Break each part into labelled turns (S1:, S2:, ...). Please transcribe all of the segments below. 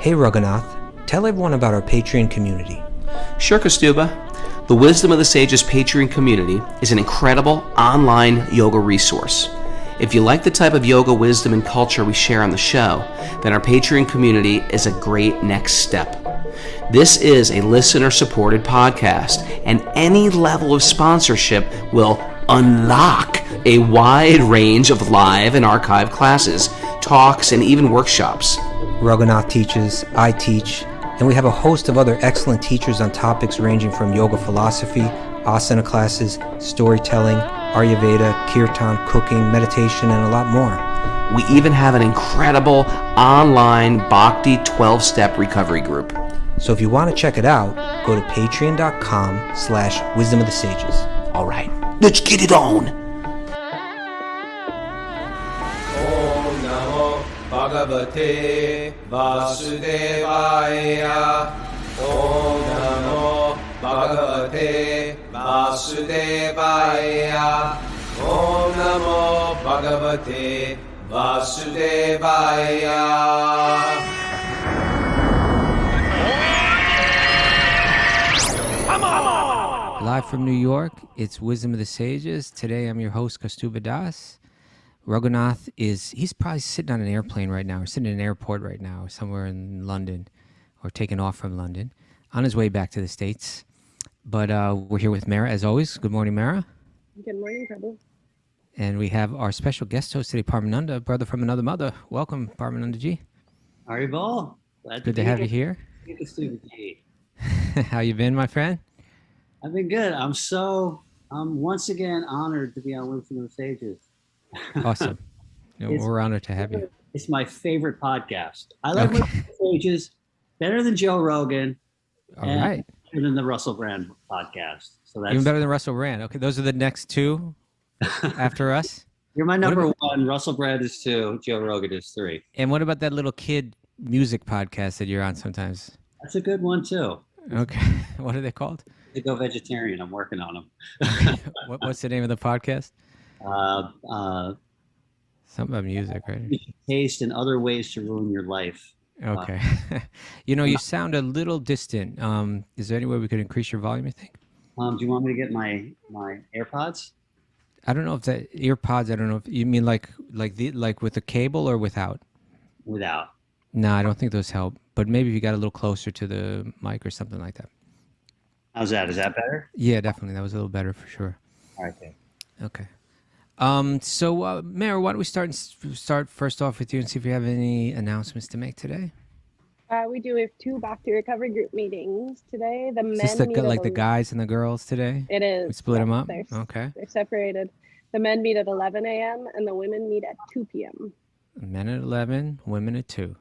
S1: Hey Raghunath, tell everyone about our Patreon community.
S2: Sure, Kaustubha. The Wisdom of the Sages Patreon community is an incredible online yoga resource. If you like the type of yoga wisdom and culture we share on the show, then our Patreon community is a great next step. This is a listener-supported podcast, and any level of sponsorship will unlock a wide range of live and archived classes, talks, and even workshops.
S1: Raghunath teaches, I teach, and we have a host of other excellent teachers on topics ranging from yoga philosophy, asana classes, storytelling, Ayurveda, kirtan, cooking, meditation, and a lot more.
S2: We even have an incredible online Bhakti 12-step recovery group.
S1: So if you want to check it out, go to patreon.com/wisdom of the sages.
S2: All right, let's get it on.
S3: Om Namo Bhagavate Vasudevaya. Om Namo Bhagavate Vasudevaya. Om Namo Bhagavate Vasudevaya.
S1: Live from New York, it's Wisdom of the Sages. Today I'm your host, Kaustubha Das. Raghunath he's probably sitting on an airplane right now, or sitting in an airport right now, or somewhere in London, or taking off from London, on his way back to the States. But we're here with Mara, as always. Good morning, Mara.
S4: Good morning, Prabhu.
S1: And we have our special guest host today, Paramananda, brother from another mother. Welcome, Paramananda ji.
S5: Haribol.
S1: Good to have you here. How you been, my friend?
S5: I've been good. I'm once again honored to be on Wisdom of the Sages.
S1: Awesome. We're honored to have you.
S5: It's my favorite podcast. I like Wisdom of the Sages better than Joe Rogan.
S1: All right.
S5: Better than the Russell Brand podcast. So that's
S1: even better than Russell Brand. Okay, those are the next two after us.
S5: You're my number one. Russell Brand is 2. Joe Rogan is 3.
S1: And what about that little kid music podcast that you're on sometimes?
S5: That's a good one too.
S1: Okay. What are they called?
S5: To go vegetarian. I'm working on them.
S1: What's the name of the podcast? Something about music, right?
S5: Taste and other ways to ruin your life.
S1: Okay. You sound a little distant. Is there any way we could increase your volume, you think?
S5: Do you want me to get my AirPods?
S1: I don't know if the earpods, I don't know if you mean like with a cable or without?
S5: Without.
S1: No, I don't think those help. But maybe if you got a little closer to the mic or something like that.
S5: How's that? Is that better?
S1: Yeah, definitely. That was a little better for sure.
S5: All right, then.
S1: Okay. So, Mayor, why don't we start first off with you and see if you have any announcements to make today?
S4: We do have 2 Bhakti recovery group meetings today. The men
S1: Is this the guys and the girls today?
S4: It is.
S1: We split them up?
S4: Okay. They're separated. The men meet at 11 a.m. and the women meet at 2 p.m.
S1: Men at 11, women at 2.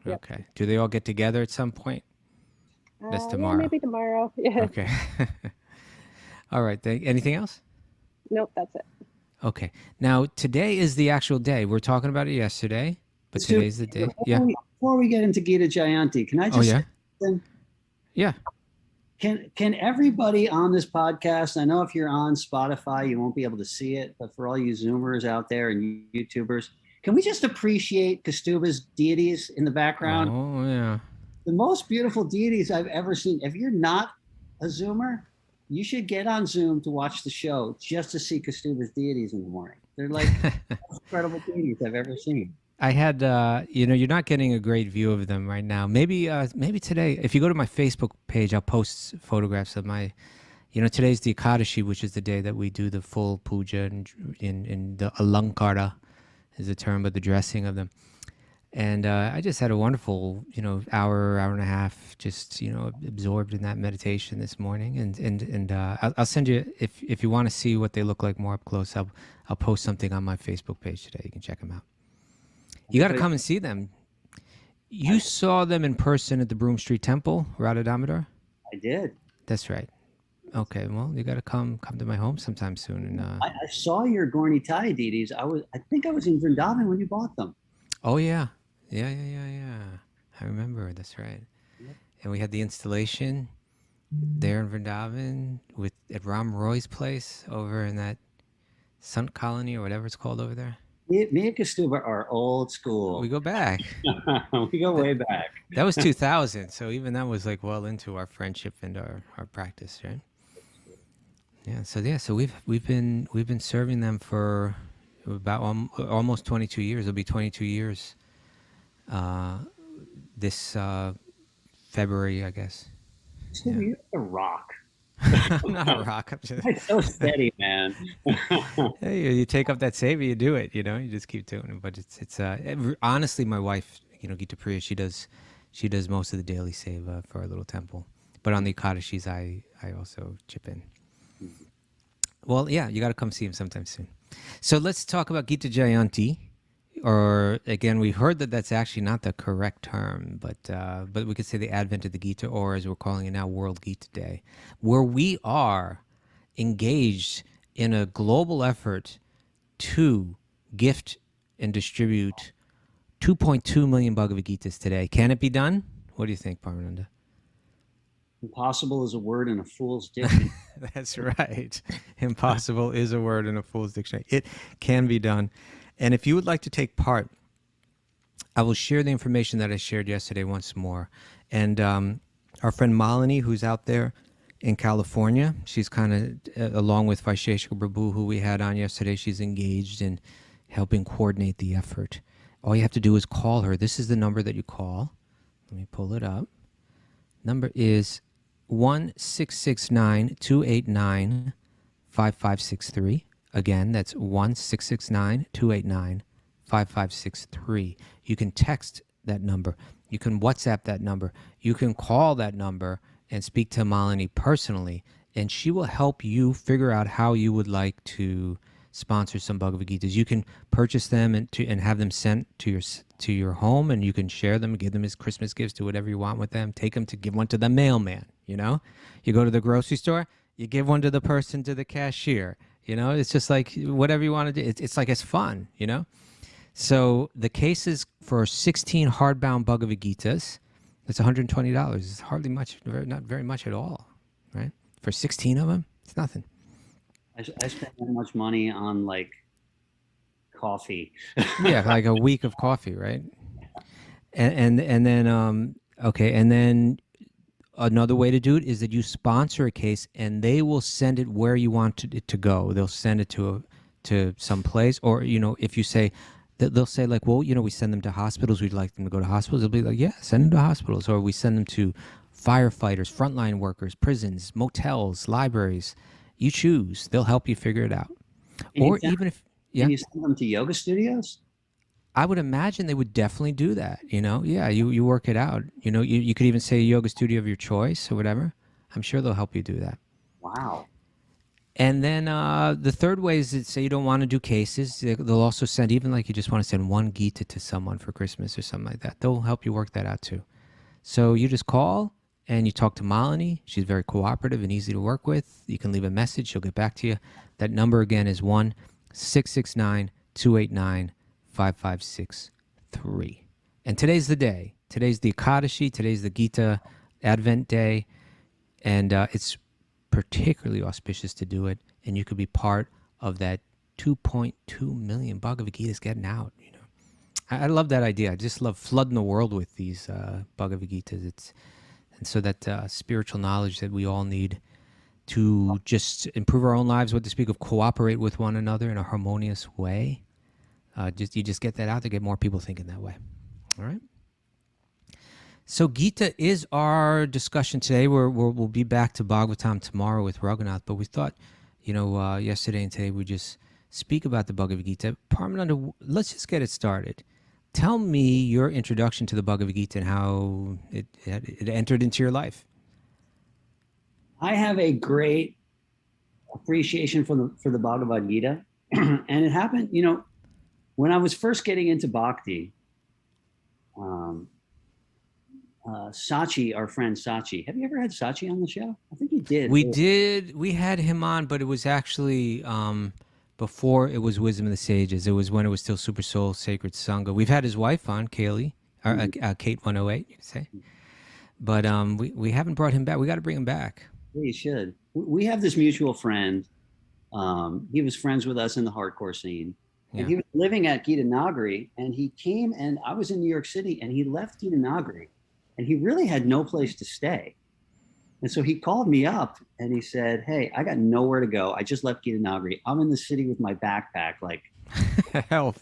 S4: Yep.
S1: Okay. Do they all get together at some point? That's tomorrow.
S4: Yeah, maybe tomorrow. Yeah.
S1: Okay. All right. Anything else?
S4: Nope, that's it.
S1: Okay. Now, today is the actual day. We were talking about it yesterday, but today's the day.
S5: Before we get into Gita Jayanti, can I just say something?
S1: Yeah.
S5: Can everybody on this podcast, I know if you're on Spotify, you won't be able to see it, but for all you Zoomers out there and YouTubers, can we just appreciate Kaustubha's deities in the background?
S1: Oh, yeah.
S5: The most beautiful deities I've ever seen. If you're not a Zoomer, you should get on Zoom to watch the show just to see Kaustubha's deities in the morning. They're like the most incredible deities I've ever seen.
S1: I had, you're not getting a great view of them right now. Maybe today, if you go to my Facebook page, I'll post photographs of my, today's the Ekadashi, which is the day that we do the full puja in the alankara is the term, but the dressing of them. And I just had a wonderful, hour and a half, just, absorbed in that meditation this morning. And I'll send you, if you want to see what they look like more up close, I'll post something on my Facebook page today. You can check them out. You got to come and see them. You saw them in person at the Broome Street Temple, Radha Damodar?
S5: I did.
S1: That's right. Okay, well, you got to come to my home sometime soon. And
S5: I saw your Gornitai deities. I think I was in Vrindavan when you bought them.
S1: Oh, yeah. Yeah. I remember. That's right. Yep. And we had the installation there in Vrindavan at Ram Roy's place over in that Sant Colony or whatever it's called over there.
S5: Me and Kaustubha are old school.
S1: We go back.
S5: We go way back.
S1: That was 2000, so even that was like well into our friendship and our practice, right? So we've been serving them for about almost 22 years. It'll be 22 years this February, I guess.
S5: Kaustubha, you're a rock.
S1: I'm not a rock. I'm just,
S5: That's so steady, man.
S1: hey, you take up that savior, you do it. You know, you just keep doing it. But it's honestly, my wife, Gita Priya, she does most of the daily seva for our little temple. But on the Ekadashis, I also chip in. Well, yeah, you got to come see him sometime soon. So let's talk about Gita Jayanti. Or again, we heard that that's actually not the correct term, but we could say the advent of the Gita, or as we're calling it now, World Gita Day, where we are engaged in a global effort to gift and distribute 2.2 million Bhagavad Gitas today. Can it be done? What do you think, Paramananda?
S5: Impossible is a word in a fool's dictionary.
S1: That's right. Impossible is a word in a fool's dictionary. It can be done. And if you would like to take part, I will share the information that I shared yesterday once more. And our friend Malini, who's out there in California, she's kind of, along with Vaisheshika Prabhu, who we had on yesterday, she's engaged in helping coordinate the effort. All you have to do is call her. This is the number that you call. Let me pull it up. Number is 1-669-289-5563. Again, that's 1-669-289-5563. You can text that number. You can WhatsApp that number. You can call that number and speak to Malini personally, and she will help you figure out how you would like to sponsor some Bhagavad Gitas. You can purchase them and have them sent to your home, and you can share them, give them as Christmas gifts, do whatever you want with them. Take them to give one to the mailman. You go to the grocery store, you give one to the person, to the cashier. It's just like whatever you want to do. It's like it's fun, So the case is for 16 hardbound Bhagavad Gitas. It's $120. It's hardly much, not very much at all, right? For 16 of them, it's nothing.
S5: I spent that much money on like coffee.
S1: Yeah, like a week of coffee, right? And then okay, and then another way to do it is that you sponsor a case, and they will send it where you want it to go. They'll send it to some place, or if you say, they'll say like, well, we send them to hospitals. We'd like them to go to hospitals. They'll be like, yeah, send them to hospitals, or we send them to firefighters, frontline workers, prisons, motels, libraries. You choose. They'll help you figure it out. Or even if
S5: can you send them to yoga studios?
S1: I would imagine they would definitely do that. Yeah, you work it out. You could even say a yoga studio of your choice or whatever. I'm sure they'll help you do that.
S5: Wow.
S1: And then the third way is that say you don't want to do cases. They'll also send, even like you just want to send one Gita to someone for Christmas or something like that. They'll help you work that out too. So you just call and you talk to Malini. She's very cooperative and easy to work with. You can leave a message. She'll get back to you. That number again is 1-669-289-5563. And today's the day. Today's the Ekadashi. Today's the Gita Advent Day. And it's particularly auspicious to do it. And you could be part of that 2.2 million Bhagavad Gitas getting out. I love that idea. I just love flooding the world with these Bhagavad Gitas. And so that spiritual knowledge that we all need to just improve our own lives, what to speak of, cooperate with one another in a harmonious way. You just get that out to get more people thinking that way. All right. So Gita is our discussion today. We'll be back to Bhagavatam tomorrow with Raghunath, but we thought, yesterday and today we just speak about the Bhagavad Gita. Paramananda, let's just get it started. Tell me your introduction to the Bhagavad Gita and how it entered into your life.
S5: I have a great appreciation for the Bhagavad Gita, and it happened, when I was first getting into bhakti. Sachi, our friend Sachi. Have you ever had Sachi on the show? I think you did.
S1: We did. We had him on, but it was actually before it was Wisdom of the Sages. It was when it was still Super Soul Sacred Sangha. We've had his wife on, Kaylee, or Kate 108, you could say. But we haven't brought him back. We got to bring him back.
S5: We should. We have this mutual friend. He was friends with us in the hardcore scene.
S1: Yeah.
S5: And he was living at Gita Nagari, and he came, and I was in New York City, and he left Gita Nagari, and he really had no place to stay. And so he called me up and he said, "Hey, I got nowhere to go. I just left Gita Nagari. I'm in the city with my backpack. Like,
S1: Help.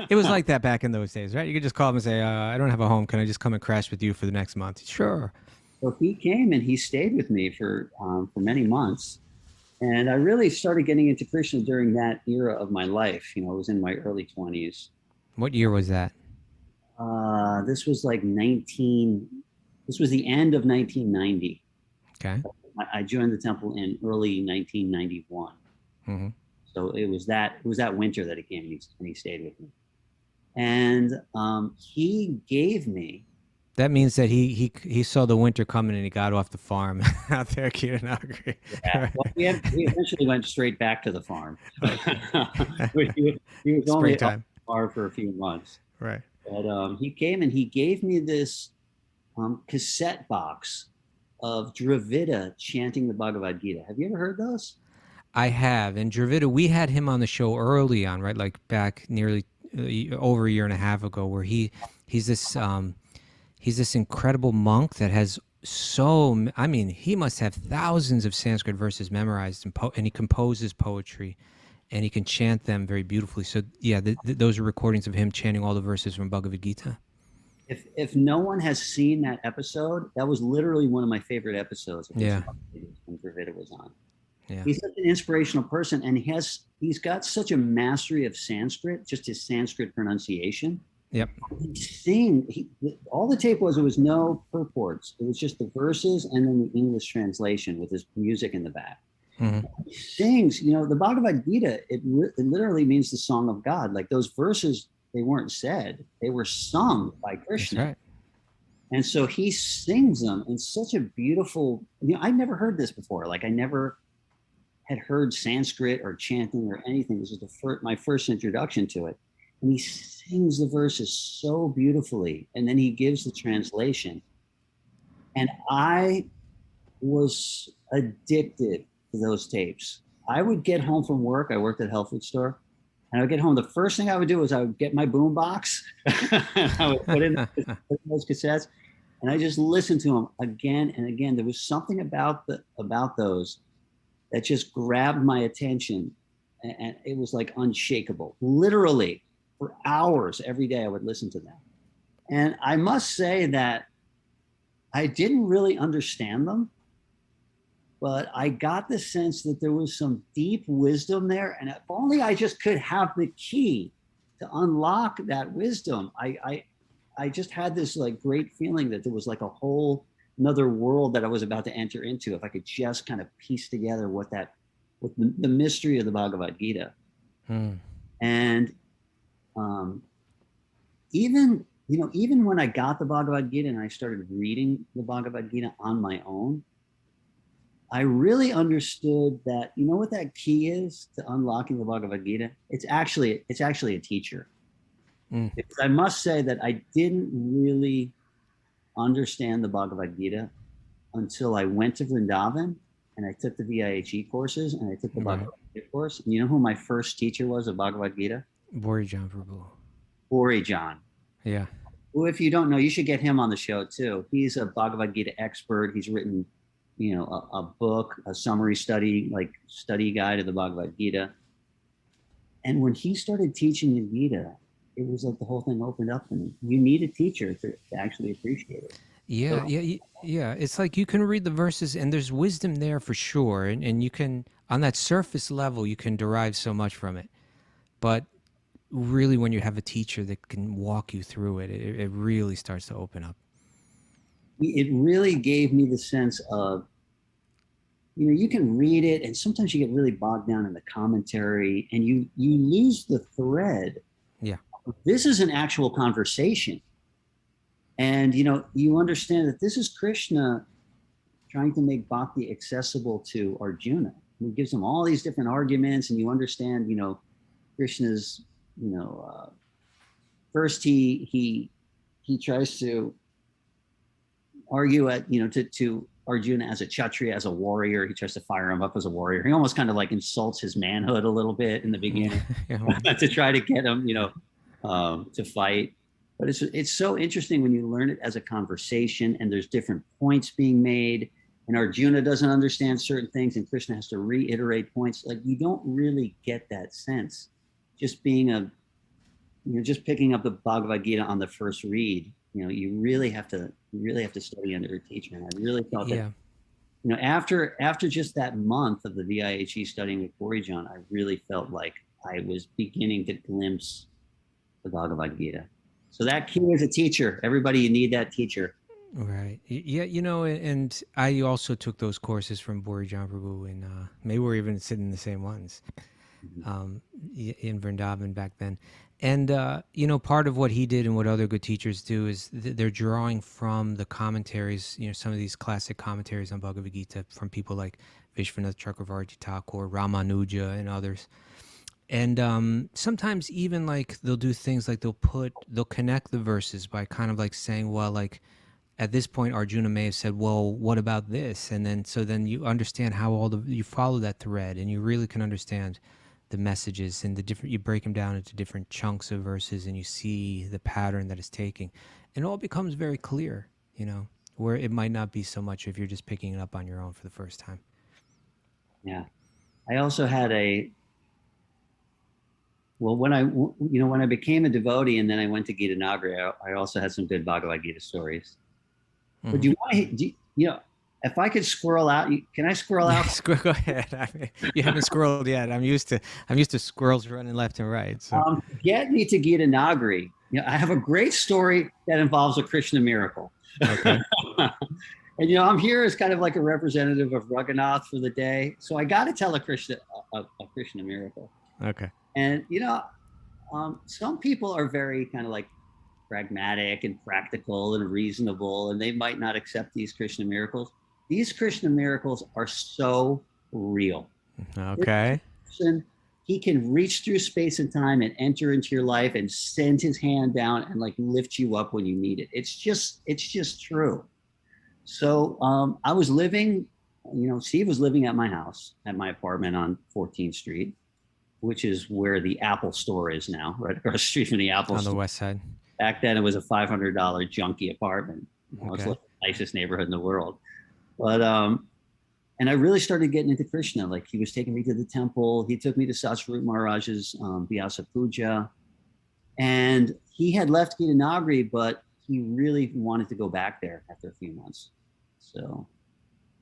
S1: It was like that back in those days, right? You could just call them and say, I don't have a home. Can I just come and crash with you for the next month? Sure.
S5: so he came and he stayed with me for many months. And I really started getting into Krishna during that era of my life. You know, I was in my early 20s.
S1: What year was that?
S5: This was like this was the end of 1990.
S1: Okay.
S5: I joined the temple in early 1991.
S1: Mm-hmm.
S5: So it was that winter that he came and he stayed with me. And he gave me.
S1: That means that he saw the winter coming and he got off the farm out there at Kiranagari.
S5: Yeah, well, we eventually went straight back to the farm. he was only off the farm for a few months.
S1: Right.
S5: But he came and he gave me this cassette box of Dravida chanting the Bhagavad Gita. Have you ever heard those?
S1: I have. And Dravida, we had him on the show early on, right? Like back nearly over a year and a half ago, where he's this incredible monk that has he must have thousands of Sanskrit verses memorized, and he composes poetry, and he can chant them very beautifully. So yeah, those are recordings of him chanting all the verses from Bhagavad Gita.
S5: If no one has seen that episode, that was literally one of my favorite episodes.
S1: Yeah.
S5: When Dravida was on.
S1: Yeah.
S5: He's such an inspirational person, and he's got such a mastery of Sanskrit, just his Sanskrit pronunciation.
S1: Yep.
S5: All the tape was, it was no purports. It was just the verses and then the English translation with his music in the back.
S1: Mm-hmm.
S5: He sings, you know, the Bhagavad Gita, it literally means the song of God. Like those verses, they weren't said, they were sung by Krishna.
S1: That's right.
S5: And so he sings them in such a beautiful, you know, I'd never heard this before. Like I never had heard Sanskrit or chanting or anything. This was my first introduction to it. And he sings the verses so beautifully. And then he gives the translation. And I was addicted to those tapes. I would get home from work. I worked at a health food store. And I would get home. The first thing I would do is I would get my boom box. I would put in those cassettes. And I just listened to them again and again. There was something about those that just grabbed my attention. And it was like unshakable. Literally, for hours every day, I would listen to them. And I must say that I didn't really understand them, but I got the sense that there was some deep wisdom there. And if only I just could have the key to unlock that wisdom, I just had this like great feeling that there was like a whole another world that I was about to enter into if I could just kind of piece together what the mystery of the Bhagavad Gita. And even when I got the Bhagavad Gita and I started reading the Bhagavad Gita on my own, I really understood that, you know what that key is to unlocking the Bhagavad Gita? It's actually a teacher. Because I must say that I didn't really understand the Bhagavad Gita until I went to Vrindavan and I took the VIHE courses and I took the Bhagavad Gita course. And you know who my first teacher was of Bhagavad Gita?
S1: Borijan Prabhu.
S5: Borijan.
S1: Yeah.
S5: Who, if you don't know, you should get him on the show too. He's a Bhagavad Gita expert. He's written, you know, a book, a summary study guide of the Bhagavad Gita. And when he started teaching the Gita, it was like the whole thing opened up to me. You need a teacher to actually appreciate it.
S1: Yeah, yeah. It's like you can read the verses and there's wisdom there for sure. And you can, on that surface level, you can derive so much from it. But really, when you have a teacher that can walk you through it, it really starts to open up.
S5: It really gave me the sense of, you know, you can read it and sometimes you get really bogged down in the commentary and you lose the thread.
S1: Yeah.
S5: This is an actual conversation. And, you know, you understand that this is Krishna trying to make bhakti accessible to Arjuna. He gives him all these different arguments and you understand, you know, Krishna's, you know, first he tries to argue at, you know, to Arjuna as a Kshatriya, as a warrior. He tries to fire him up as a warrior. He almost kind of like insults his manhood a little bit in the beginning to try to get him, to fight. But it's so interesting when you learn it as a conversation and there's different points being made, and Arjuna doesn't understand certain things and Krishna has to reiterate points. Like, you don't really get that sense just being just picking up the Bhagavad Gita on the first read. You really have to study under a teacher. And I really felt that, after just that month of the VIHE studying with Borijan, I really felt like I was beginning to glimpse the Bhagavad Gita. So that key is a teacher. Everybody, you need that teacher.
S1: Right. Yeah, and I also took those courses from Borijan Prabhu, and maybe we're even sitting in the same ones in Vrindavan back then. And, part of what he did and what other good teachers do is they're drawing from the commentaries, some of these classic commentaries on Bhagavad Gita from people like Vishwanath Chakravarti Thakur, Ramanuja, and others. And sometimes even like they'll do things like they'll connect the verses by kind of like saying, well, like at this point, Arjuna may have said, well, what about this? And then you understand how you follow that thread, and you really can understand the messages and you break them down into different chunks of verses, and you see the pattern that it's taking. And it all becomes very clear, where it might not be so much if you're just picking it up on your own for the first time.
S5: Yeah. I also had when I became a devotee and then I went to Gita Nagari, I also had some good Bhagavad Gita stories. Mm-hmm. But do you want to, if I could squirrel out, can I squirrel out?
S1: Go ahead. You haven't squirreled yet. I'm used to squirrels running left and right. So.
S5: Get me to Gita Nagari. I have a great story that involves a Krishna miracle. Okay. And I'm here as kind of like a representative of Raghunath for the day, so I got to tell a Krishna miracle.
S1: Okay.
S5: And some people are very kind of like pragmatic and practical and reasonable, and they might not accept these Krishna miracles. These Krishna miracles are so real.
S1: Okay.
S5: He can reach through space and time and enter into your life and send his hand down and like lift you up when you need it. It's just true. So I was living, Steve was living at my house, at my apartment on 14th Street, which is where the Apple store is now, right across the street from the Apple store.
S1: On the west side.
S5: Back then it was a $500 junky apartment. It's like the nicest neighborhood in the world. But, and I really started getting into Krishna. Like, he was taking me to the temple. He took me to Satsvarup Maharaj's Vyasa Puja. And he had left Gita Nagari, but he really wanted to go back there after a few months. So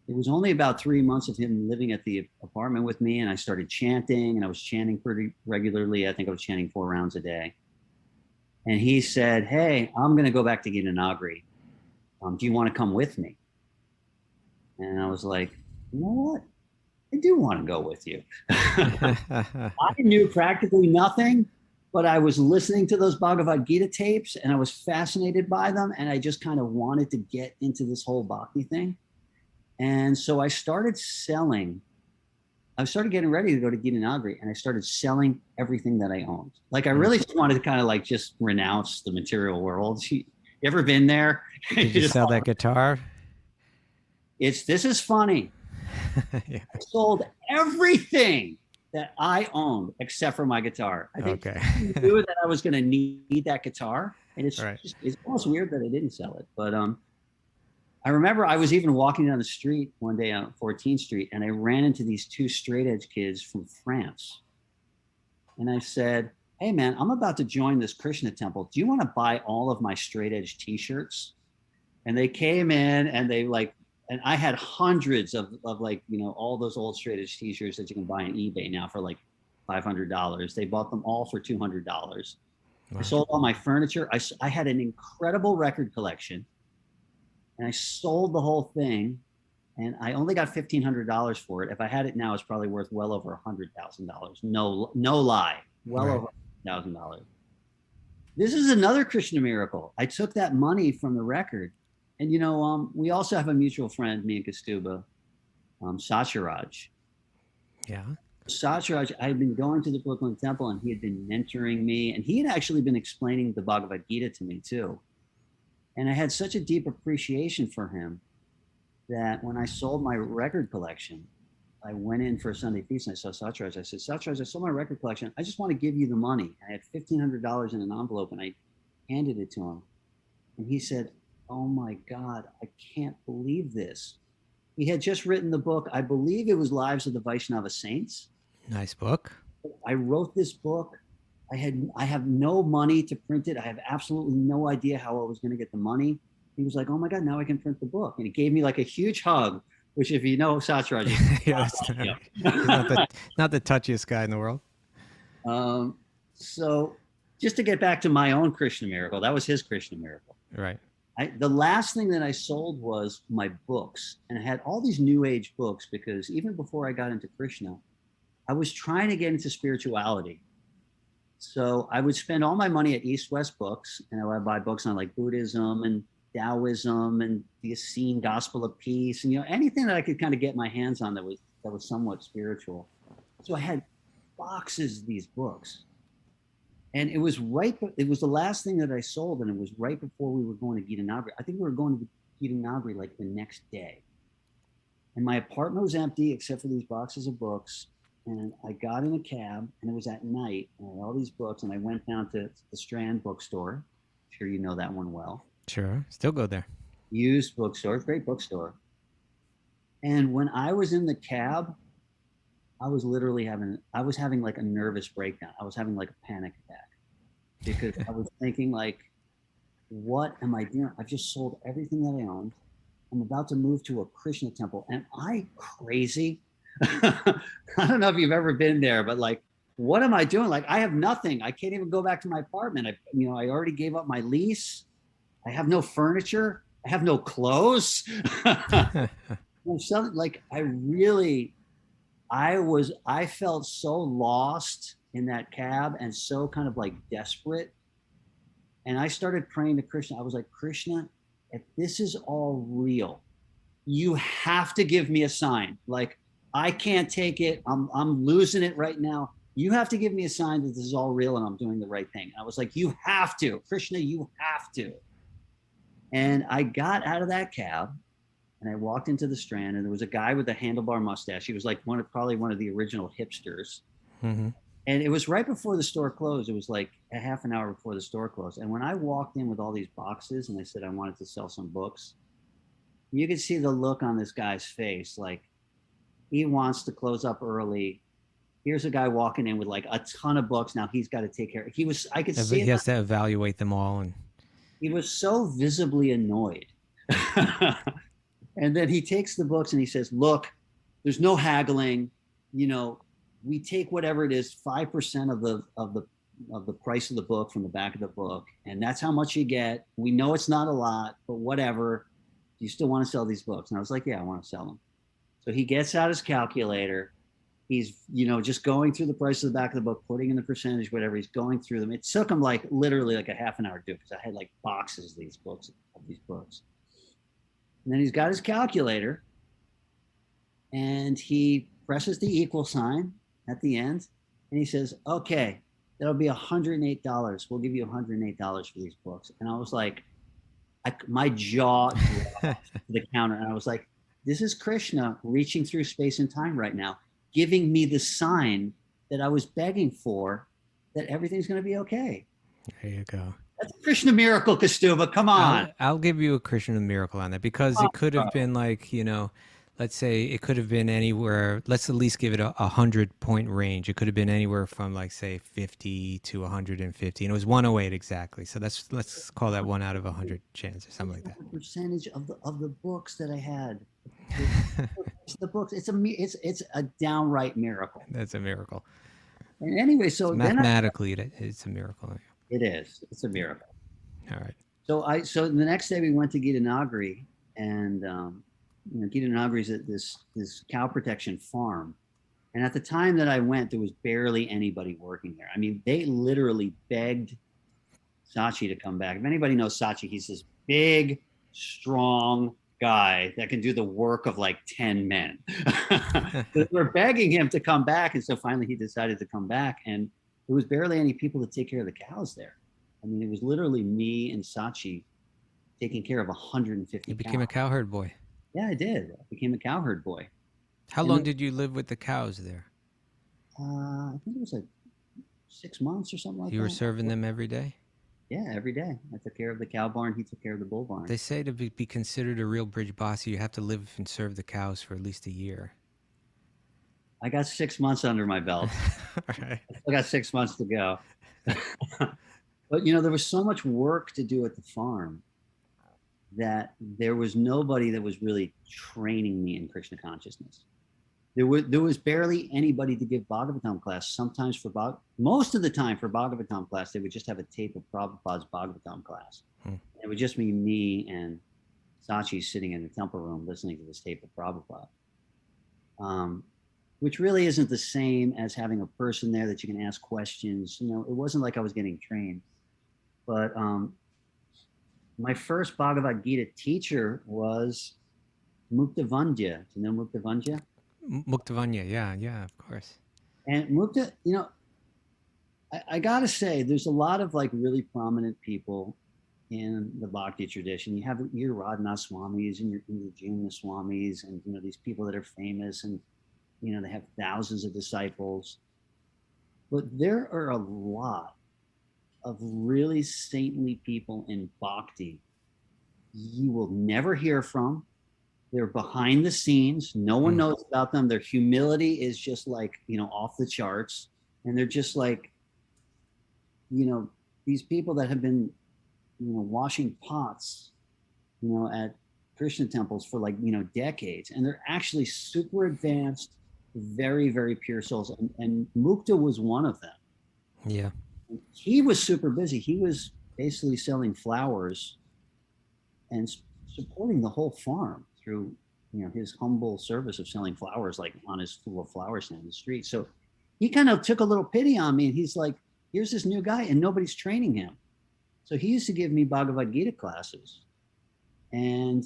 S5: it was only about 3 months of him living at the apartment with me. And I started chanting, and I was chanting pretty regularly. I think I was chanting 4 rounds a day. And he said, hey, I'm going to go back to Gita Nagari. Do you want to come with me? And I was like, you know what? I do want to go with you. I knew practically nothing, but I was listening to those Bhagavad Gita tapes and I was fascinated by them. And I just kind of wanted to get into this whole bhakti thing. And so I started getting ready to go to Gita Nagari, and I started selling everything that I owned. Like, I really just wanted to kind of like just renounce the material world. You ever been there?
S1: Did you sell that guitar?
S5: This is funny.
S1: Yeah.
S5: I sold everything that I owned except for my guitar. I think I knew that I was going to need that guitar, and it's almost weird that I didn't sell it. But I remember I was even walking down the street one day on 14th Street, and I ran into these 2 straight edge kids from France. And I said, hey man, I'm about to join this Krishna temple. Do you want to buy all of my straight edge t-shirts? And they came in and and I had hundreds of like, all those old straight edge t-shirts that you can buy on eBay now for like $500. They bought them all for $200. Wow. I sold all my furniture. I had an incredible record collection, and I sold the whole thing, and I only got $1,500 for it. If I had it now, it's probably worth well over $100,000. No lie, well over $1,000. This is another Krishna miracle. I took that money from the record, and we also have a mutual friend, me and Kaustubha, Satyaraj.
S1: Yeah.
S5: Satyaraj, I had been going to the Brooklyn Temple, and he had been mentoring me, and he had actually been explaining the Bhagavad Gita to me too. And I had such a deep appreciation for him. that when I sold my record collection, I went in for a Sunday feast and I saw Satraj. I said, Satraj, I sold my record collection. I just want to give you the money. I had $1,500 in an envelope and I handed it to him. And he said, oh my God, I can't believe this. He had just written the book. I believe it was Lives of the Vaishnava Saints.
S1: Nice book.
S5: I wrote this book. I have no money to print it. I have absolutely no idea how I was going to get the money. He was like, oh my God, now I can print the book. And he gave me like a huge hug, which if you know Satraj,
S1: Yeah, he's not the touchiest guy in the world.
S5: So just to get back to my own Krishna miracle, that was his Krishna miracle.
S1: Right.
S5: The last thing that I sold was my books. And I had all these new age books because even before I got into Krishna, I was trying to get into spirituality. So I would spend all my money at East West Books, and I would buy books on like Buddhism and Taoism and the Essene Gospel of Peace, and anything that I could kind of get my hands on that was somewhat spiritual. So I had boxes of these books, and it was the last thing that I sold, and it was right before we were going to Gita Nagari. I think we were going to Gita Nagari like the next day, and my apartment was empty except for these boxes of books. And I got in a cab, and it was at night, and I had all these books, and I went down to the Strand bookstore. I'm sure you know that one well.
S1: Sure. Still go there.
S5: Used bookstore, great bookstore. And when I was in the cab, I was having like a nervous breakdown. I was having like a panic attack because I was thinking like, what am I doing? I've just sold everything that I owned. I'm about to move to a Krishna temple. Am I crazy? I don't know if you've ever been there, but like, what am I doing? Like, I have nothing. I can't even go back to my apartment. I already gave up my lease. I have no furniture. I have no clothes. Like I felt so lost in that cab and so kind of like desperate. And I started praying to Krishna. I was like, Krishna, if this is all real, you have to give me a sign. Like, I can't take it. I'm losing it right now. You have to give me a sign that this is all real and I'm doing the right thing. And I was like, you have to, Krishna, you have to. And I got out of that cab and I walked into the Strand, and there was a guy with a handlebar mustache. He was like probably one of the original hipsters.
S1: Mm-hmm.
S5: And it was right before the store closed. It was like a half an hour before the store closed. And when I walked in with all these boxes and I said I wanted to sell some books, you could see the look on this guy's face. Like, he wants to close up early. Here's a guy walking in with like a ton of books. Now he's got to take care. I could see
S1: he has to evaluate them all. And
S5: he was so visibly annoyed. And then he takes the books and he says, look, there's no haggling. We take whatever it is, 5% of the price of the book from the back of the book. And that's how much you get. We know it's not a lot, but whatever. Do you still want to sell these books? And I was like, yeah, I want to sell them. So he gets out his calculator. He's, just going through the price of the back of the book, putting in the percentage, whatever. He's going through them. It took him like literally like a half an hour to do it because I had like boxes of these books. And then he's got his calculator and he presses the equal sign at the end. And he says, okay, that'll be $108. We'll give you $108 for these books. And I was like, my jaw dropped to the counter. And I was like, this is Krishna reaching through space and time right now, giving me the sign that I was begging for, that everything's going to be okay.
S1: There you go.
S5: That's a Krishna miracle, Kaustubha. Come on.
S1: I'll give you a Krishna miracle on that, because it could have been like, let's say it could have been anywhere. Let's at least give it a 100-point range. It could have been anywhere from like, say, 50 to 150, and it was 108 exactly. So let's call that 1 out of 100 chance or something like that.
S5: The percentage of the books that I had. The books. It's a downright miracle.
S1: That's a miracle.
S5: And anyway, so
S1: mathematically, it's a miracle.
S5: It is. It's a miracle.
S1: All right.
S5: So the next day we went to Gita Nagari, and Gita Nagari is this cow protection farm. And at the time that I went, there was barely anybody working there. I mean, they literally begged Sachi to come back. If anybody knows Sachi, he's this big, strong guy that can do the work of like 10 men. But we're begging him to come back. And so finally he decided to come back, and there was barely any people to take care of the cows there. I mean, it was literally me and Sachi taking care of 150
S1: You became a cowherd boy.
S5: Yeah, I did. I became a cowherd boy.
S1: How
S5: And
S1: long did you live with the cows there?
S5: I think it was like 6 months or something like
S1: You were
S5: that.
S1: serving them every day?
S5: Yeah, every day. I took care of the cow barn. He took care of the bull barn.
S1: They say to be considered a real bridge boss, you have to live and serve the cows for at least a year.
S5: I got 6 months under my belt.
S1: All right.
S5: I still got 6 months to go. But there was so much work to do at the farm that there was nobody that was really training me in Krishna consciousness. There was barely anybody to give Bhagavatam class. Sometimes most of the time for Bhagavatam class, they would just have a tape of Prabhupada's Bhagavatam class. It would just be me and Sachi sitting in the temple room listening to this tape of Prabhupada. Which really isn't the same as having a person there that you can ask questions. It wasn't like I was getting trained. But my first Bhagavad Gita teacher was Mukta Vandya. Do you know Mukta Vandya?
S1: Muktavanya, yeah, of course.
S5: And Mukta, I gotta say, there's a lot of like really prominent people in the Bhakti tradition. You have your Radhanath Swamis and your Juna Swamis, and these people that are famous, and they have thousands of disciples. But there are a lot of really saintly people in Bhakti you will never hear from. They're behind the scenes. No one knows about them. Their humility is just like, off the charts. And they're just like, these people that have been, washing pots, at Krishna temples for like, decades. And they're actually super advanced, very, very pure souls. And Mukta was one of them.
S1: Yeah.
S5: He was super busy. He was basically selling flowers and supporting the whole farm through his humble service of selling flowers, like on his little flower stand in the street. So he kind of took a little pity on me, and he's like, here's this new guy and nobody's training him. So he used to give me Bhagavad Gita classes, and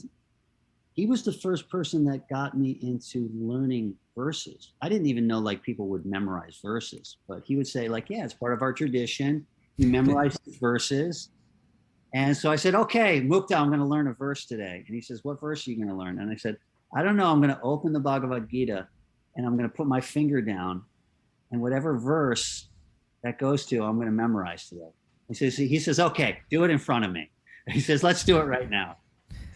S5: he was the first person that got me into learning verses. I didn't even know like people would memorize verses, but he would say like, yeah, it's part of our tradition. You memorize the verses. And so I said, okay, Mukta, I'm going to learn a verse today. And he says, what verse are you going to learn? And I said, I don't know. I'm going to open the Bhagavad Gita and I'm going to put my finger down, and whatever verse that goes to, I'm going to memorize today. He says, okay, do it in front of me. And he says, let's do it right now.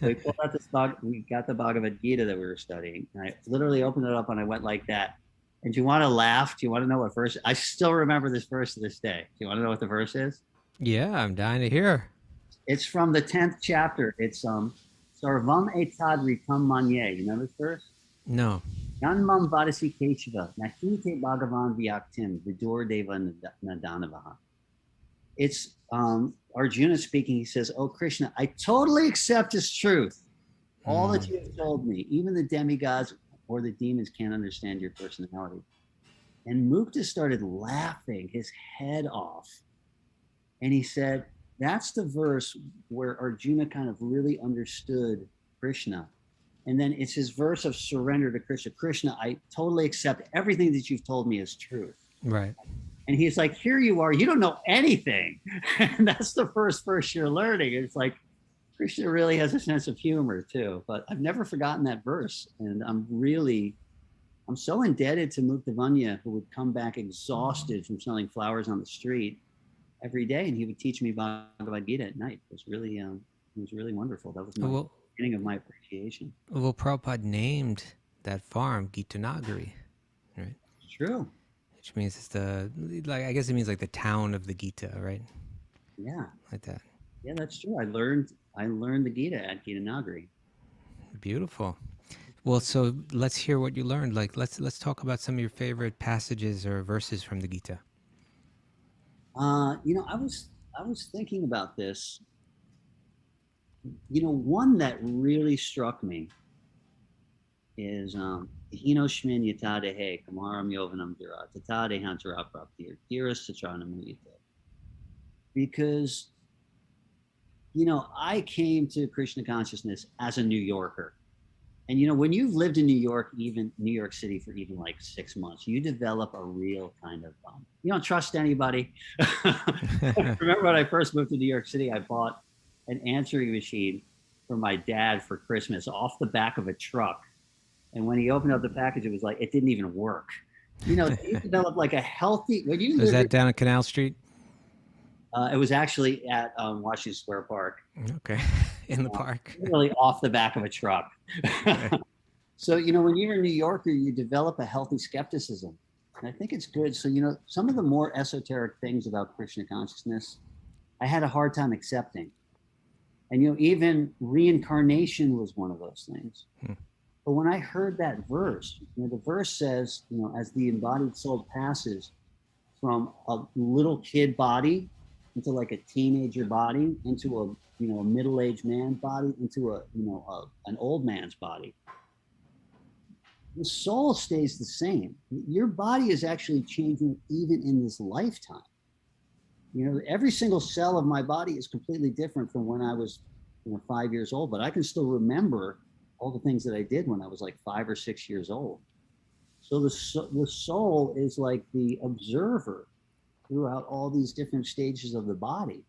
S5: So we pulled out this we got the Bhagavad Gita that we were studying. And I literally opened it up and I went like that. And do you want to laugh? Do you want to know what verse? I still remember this verse to this day. Do you want to know what the verse is?
S1: Yeah, I'm dying to hear.
S5: It's from the 10th chapter. It's Sarvam etad ritam manye. You know this verse?
S1: No.
S5: Yanmam vadasi keshava nahite bhagavan vyaktim vidur deva nadanavaha. It's Arjuna speaking. He says, oh Krishna, I totally accept his truth. All that you have told me, even the demigods or the demons can't understand your personality. And Mukta started laughing his head off. And he said, that's the verse where Arjuna kind of really understood Krishna. And then it's his verse of surrender to Krishna. Krishna, I totally accept everything that you've told me is truth.
S1: Right.
S5: And he's like, here you are, you don't know anything. And that's the first verse you're learning. It's like, Krishna really has a sense of humor too. But I've never forgotten that verse. And I'm so indebted to Muktavanya, who would come back exhausted from selling flowers on the street every day, and he would teach me Bhagavad Gita at night. It was really wonderful. That was the beginning of my appreciation.
S1: Well, Prabhupada named that farm Gita Nagari, right?
S5: True.
S1: Which means it's I guess it means like the town of the Gita, right?
S5: Yeah.
S1: Like that.
S5: Yeah, that's true. I learned the Gita at Gita Nagari.
S1: Beautiful. Well, so let's hear what you learned. Like, let's talk about some of your favorite passages or verses from the Gita.
S5: I was thinking about this. One that really struck me is Hino Shmin Yatadehe Kamaram Yovanam Dira Tatade Hantara Praptir Diras Satranamuyate. Because I came to Krishna consciousness as a New Yorker. And when you've lived in New York, even New York City for even like 6 months, you develop a real kind of, you don't trust anybody. Remember when I first moved to New York City, I bought an answering machine for my dad for Christmas off the back of a truck. And when he opened up the package, it was like, it didn't even work. You know, you develop like a healthy, when you
S1: Was
S5: live,
S1: that down at Canal Street?
S5: it was actually at Washington Square Park.
S1: Okay. In the park.
S5: Literally off the back of a truck. So, you know, when you're a New Yorker, you develop a healthy skepticism. And I think it's good. So, you know, some of the more esoteric things about Krishna consciousness, I had a hard time accepting. And, you know, even reincarnation was one of those things. But when I heard that verse, you know, the verse says, you know, as the embodied soul passes from a little kid body into like a teenager body, into a, you know, a middle-aged man body, into a, you know, an old man's body, the soul stays the same. Your body is actually changing even in this lifetime. You know, every single cell of my body is completely different from when I was, you know, 5 years old, but I can still remember all the things that I did when I was like 5 or 6 years old. So the soul is like the observer throughout all these different stages of the body.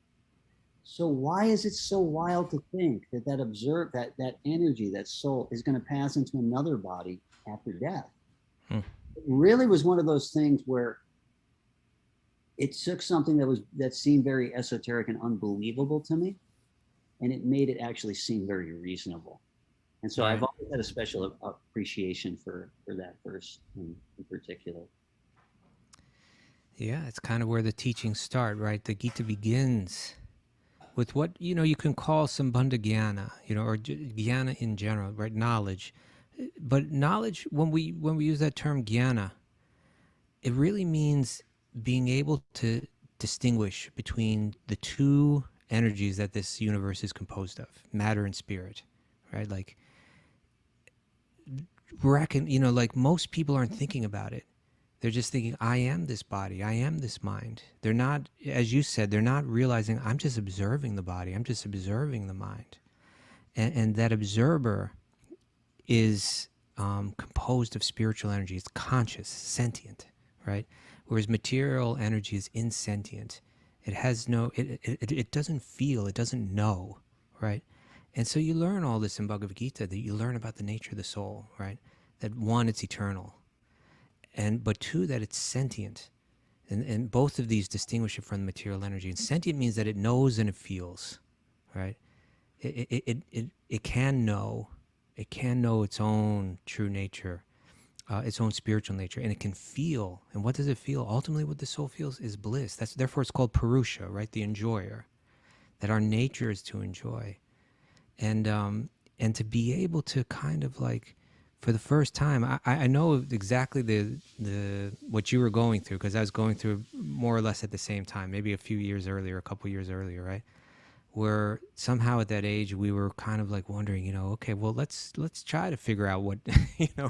S5: So why is it so wild to think that that energy, that soul, is going to pass into another body after death? It really was one of those things where it took something that seemed very esoteric and unbelievable to me, and it made it actually seem very reasonable. And so I've always had a special appreciation for that verse in particular.
S1: Yeah, it's kind of where the teachings start, right? The Gita begins with what, you know, you can call Sambandha Jnana, you know, or Jnana in general, right? Knowledge. But knowledge, when we use that term Jnana, it really means being able to distinguish between the two energies that this universe is composed of, matter and spirit, right? Like, you know, like most people aren't thinking about it. They're just thinking, I am this body, I am this mind. They're not, as you said, they're not realizing I'm just observing the body, I'm just observing the mind. And that observer is composed of spiritual energy. It's conscious, sentient, right? Whereas material energy is insentient. It has no, it doesn't feel, it doesn't know, right? And so you learn all this in Bhagavad Gita, that you learn about the nature of the soul, right? That one, it's eternal. But two, that it's sentient. And both of these distinguish it from the material energy. And sentient means that it knows and it feels, right? It can know its own true nature, its own spiritual nature, and it can feel. And what does it feel? Ultimately, what the soul feels is bliss. Therefore it's called Purusha, right? The enjoyer. That our nature is to enjoy. And to be able to kind of like, for the first time, I know exactly the what you were going through, because I was going through more or less at the same time, maybe a few years earlier, a couple years earlier, right? Where somehow at that age we were kind of like wondering, you know, okay, well let's try to figure out what you know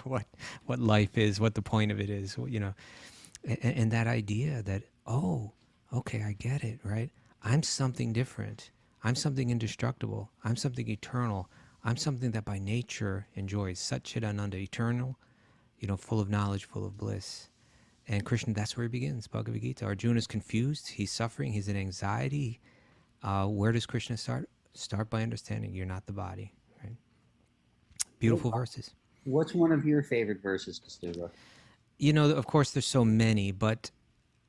S1: what life is, what the point of it is, you know, and that idea that, oh, okay, I get it, right? I'm something different. I'm something indestructible. I'm something eternal. I'm something that by nature enjoys. Satchidananda, eternal, you know, full of knowledge, full of bliss. And Krishna, that's where he begins, Bhagavad Gita. Arjuna's confused. He's suffering. He's in anxiety. Where does Krishna start? Start by understanding you're not the body, right? Beautiful verses.
S5: What's one of your favorite verses, Kaustubha?
S1: You know, of course, there's so many, but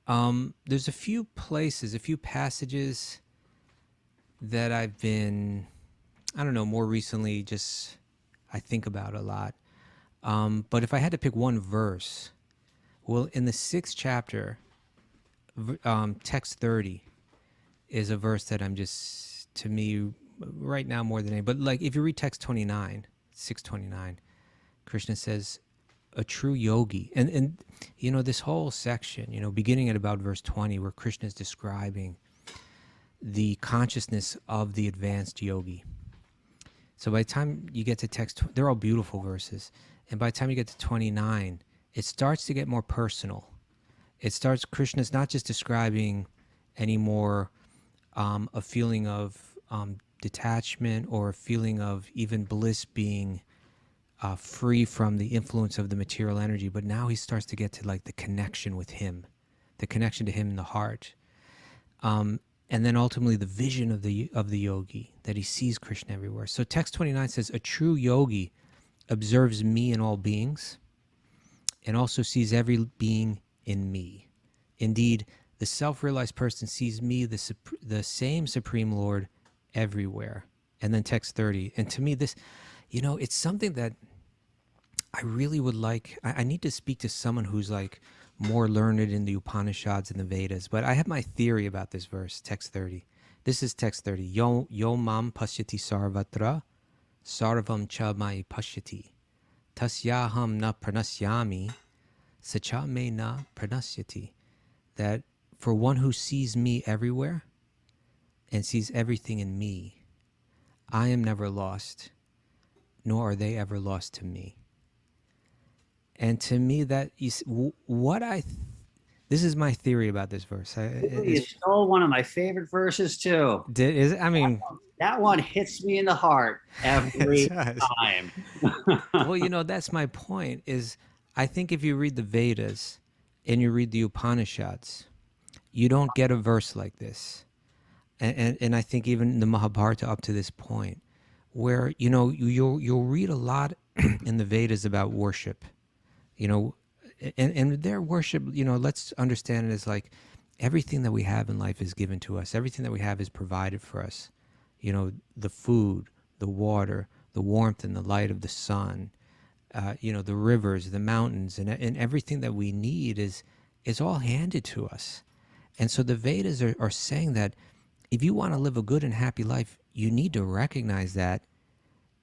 S1: there's a few places, a few passages that I've been, I don't know, more recently just I think about a lot. But if I had to pick one verse, well, in the 6th chapter, text 30 is a verse that I'm just, to me, right now more than any. But like if you read text 29, 629, Krishna says, a true yogi. And you know, this whole section, you know, beginning at about verse 20, where Krishna is describing the consciousness of the advanced yogi. So by the time you get to text, they're all beautiful verses. And by the time you get to 29, it starts to get more personal. It starts, Krishna's not just describing anymore a feeling of detachment or a feeling of even bliss being free from the influence of the material energy, but now he starts to get to like the connection with him, the connection to him in the heart. and then ultimately the vision of the yogi, that he sees Krishna everywhere. So text 29 says, a true yogi observes me in all beings and also sees every being in me. Indeed, the self-realized person sees me, the same Supreme Lord, everywhere. And then text 30. And to me, this, it's something that I really would like. I need to speak to someone who's like more learned in the Upanishads and the Vedas. But I have my theory about this verse, text 30. This is text 30. Yo mam pashyati sarvatra, sarvam cha mai pashyati. Tasyaham na pranasyami, sacha me na pranasyati. That for one who sees me everywhere and sees everything in me, I am never lost, nor are they ever lost to me. And to me, that is what this is my theory about this verse.
S5: You stole one of my favorite verses too.
S1: That
S5: one hits me in the heart every time.
S1: Well, that's my point. Is I think if you read the Vedas and you read the Upanishads, you don't get a verse like this. And I think even the Mahabharata up to this point, where you'll read a lot in the Vedas about worship. And their worship, let's understand it as like everything that we have in life is given to us. Everything that we have is provided for us. The food, the water, the warmth and the light of the sun, the rivers, the mountains, and everything that we need is all handed to us. And so the Vedas are saying that if you want to live a good and happy life, you need to recognize that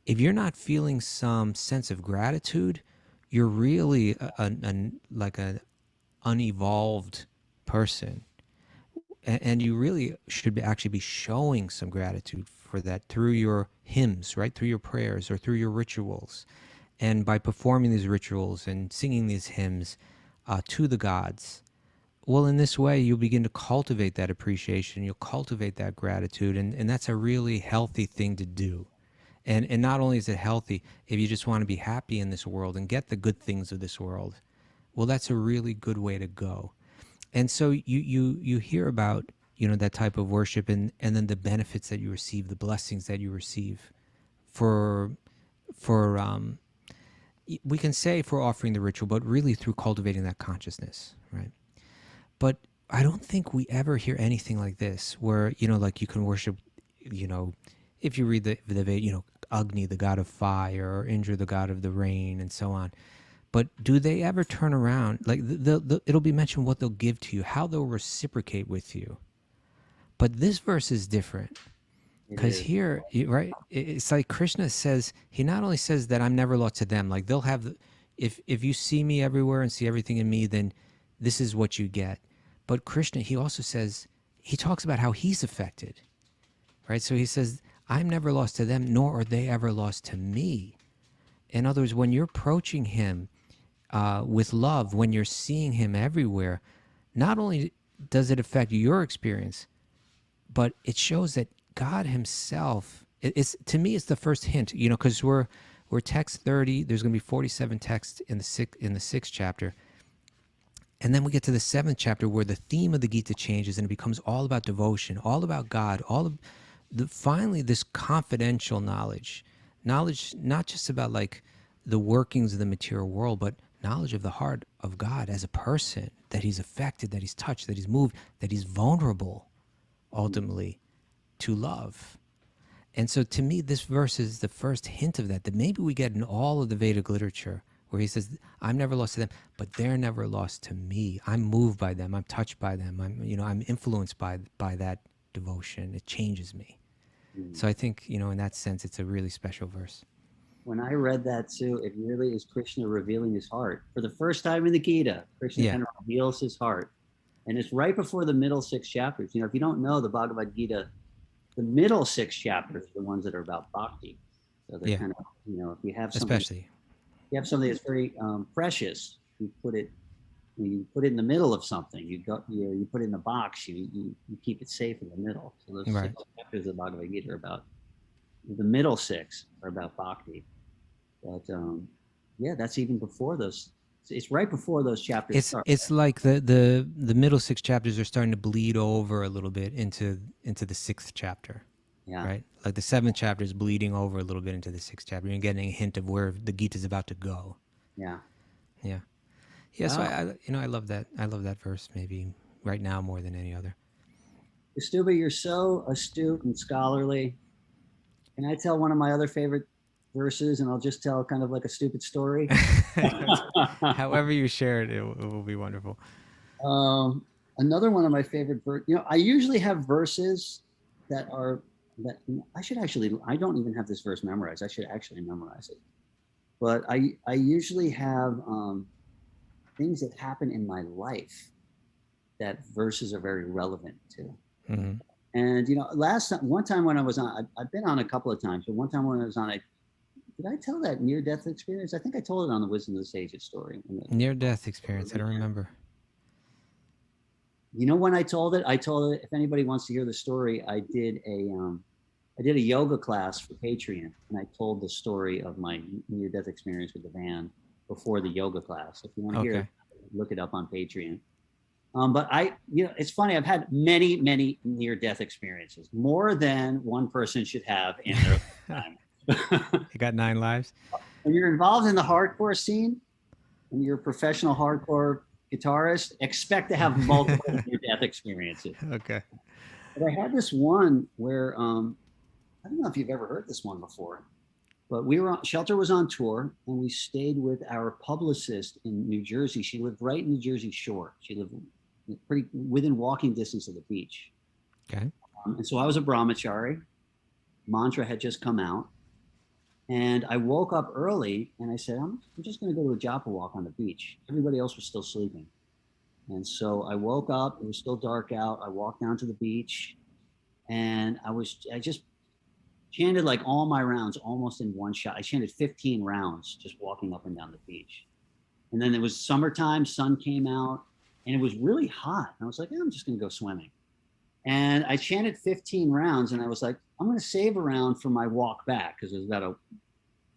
S1: if you're not feeling some sense of gratitude, you're really like an unevolved person. And you really should actually be showing some gratitude for that through your hymns, right? Through your prayers or through your rituals. And by performing these rituals and singing these hymns to the gods, well, in this way, you'll begin to cultivate that appreciation. You'll cultivate that gratitude. And that's a really healthy thing to do. And not only is it healthy, if you just want to be happy in this world and get the good things of this world, well, that's a really good way to go. And so you hear about, that type of worship and then the benefits that you receive, the blessings that you receive for we can say for offering the ritual, but really through cultivating that consciousness, right? But I don't think we ever hear anything like this where, like you can worship, if you read the Agni, the god of fire, or Indra, the god of the rain, and so on. But do they ever turn around? Like it'll be mentioned what they'll give to you, how they'll reciprocate with you. But this verse is different. Because here, right, it's like Krishna says, he not only says that I'm never lost to them, like they'll have, if you see me everywhere and see everything in me, then this is what you get. But Krishna, he also says, he talks about how he's affected, right? So he says, I'm never lost to them, nor are they ever lost to me. In other words, when you're approaching him with love, when you're seeing him everywhere, not only does it affect your experience, but it shows that God himself, to me, it's the first hint, because we're text 30, there's going to be 47 texts in the sixth chapter. And then we get to the seventh chapter where the theme of the Gita changes and it becomes all about devotion, all about God, finally this confidential knowledge not just about like the workings of the material world, but knowledge of the heart of God as a person, that he's affected, that he's touched, that he's moved, that he's vulnerable ultimately to love. And so to me, this verse is the first hint of that maybe we get in all of the Vedic literature where he says, I'm never lost to them, but they're never lost to me. I'm moved by them. I'm touched by them. I'm influenced by that devotion. It changes me. So I think, in that sense, it's a really special verse.
S5: When I read that too, it really is Krishna revealing his heart. For the first time in the Gita, Krishna kind of reveals his heart. And it's right before the middle 6 chapters. If you don't know the Bhagavad-Gita, the middle 6 chapters are the ones that are about bhakti. So they're kind of, if you have something, that's very precious, you put it in the middle of something. You put it in the box. You keep it safe in the middle. So those 6 chapters of the Bhagavad Gita are about, the middle 6 are about bhakti. But that's even before those It's right before those chapters start.
S1: It's like the middle 6 chapters are starting to bleed over a little bit into the 6th chapter.
S5: Yeah.
S1: Right? Like the 7th chapter is bleeding over a little bit into the 6th chapter. You're getting a hint of where the Gita is about to go.
S5: Yeah.
S1: Yeah. Yeah, so
S5: Wow.
S1: I love that. I love that verse maybe right now more than any other.
S5: Kaustubha, you're so astute and scholarly. Can I tell one of my other favorite verses, and I'll just tell kind of like a stupid story?
S1: However you share it, it will be wonderful.
S5: Another one of my favorite I usually have verses that I don't even have this verse memorized. I should actually memorize it. But I usually have things that happen in my life that verses are very relevant to.
S1: Mm-hmm.
S5: And one time when I was on, I've been on a couple of times, but one time when I was on, did I tell that near-death experience? I think I told it on the Wisdom of the Sages story.
S1: Near-death experience. I don't remember.
S5: When I told it, if anybody wants to hear the story, I did a yoga class for Patreon, and I told the story of my near-death experience with the van before the yoga class. If you want to hear it, look it up on Patreon. But it's funny. I've had many, many near-death experiences, more than one person should have in their lifetime.
S1: You got 9 lives?
S5: When you're involved in the hardcore scene, and you're a professional hardcore guitarist, expect to have multiple near-death experiences.
S1: Okay.
S5: But I had this one where, I don't know if you've ever heard this one before, but Shelter was on tour, and we stayed with our publicist in New Jersey. She lived right in the Jersey Shore. She lived pretty within walking distance of the beach.
S1: Okay.
S5: And so I was a brahmachari. Mantra had just come out. And I woke up early and I said, I'm just going to go to a japa walk on the beach. Everybody else was still sleeping. And so I woke up, it was still dark out. I walked down to the beach, and I just chanted like all my rounds almost in one shot. I chanted 15 rounds just walking up and down the beach. And then it was summertime, sun came out, and it was really hot. And I was like, I'm just going to go swimming. And I chanted 15 rounds, and I was like, I'm going to save a round for my walk back, because it was about a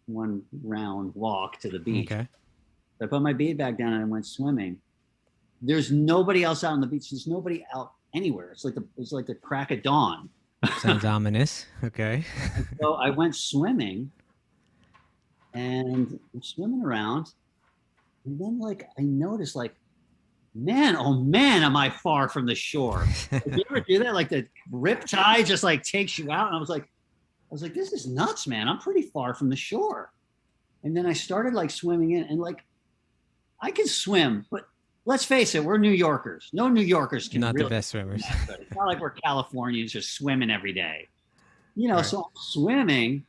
S5: 1 round walk to the beach.
S1: Okay.
S5: So I put my bead bag down and I went swimming. There's nobody else out on the beach. There's nobody out anywhere. It's like the crack of dawn.
S1: Sounds ominous. Okay.
S5: And so I went swimming, and I'm swimming around, and then I noticed man, oh man, am I far from the shore. Did you ever do that? Like the riptide just takes you out. And I was like, this is nuts, man. I'm pretty far from the shore. And then I started swimming in, and I can swim, but let's face it, we're New Yorkers. No New Yorkers can
S1: Not
S5: really
S1: the best swimmers.
S5: It's not like we're Californians just swimming every day.
S1: Right.
S5: So I'm swimming,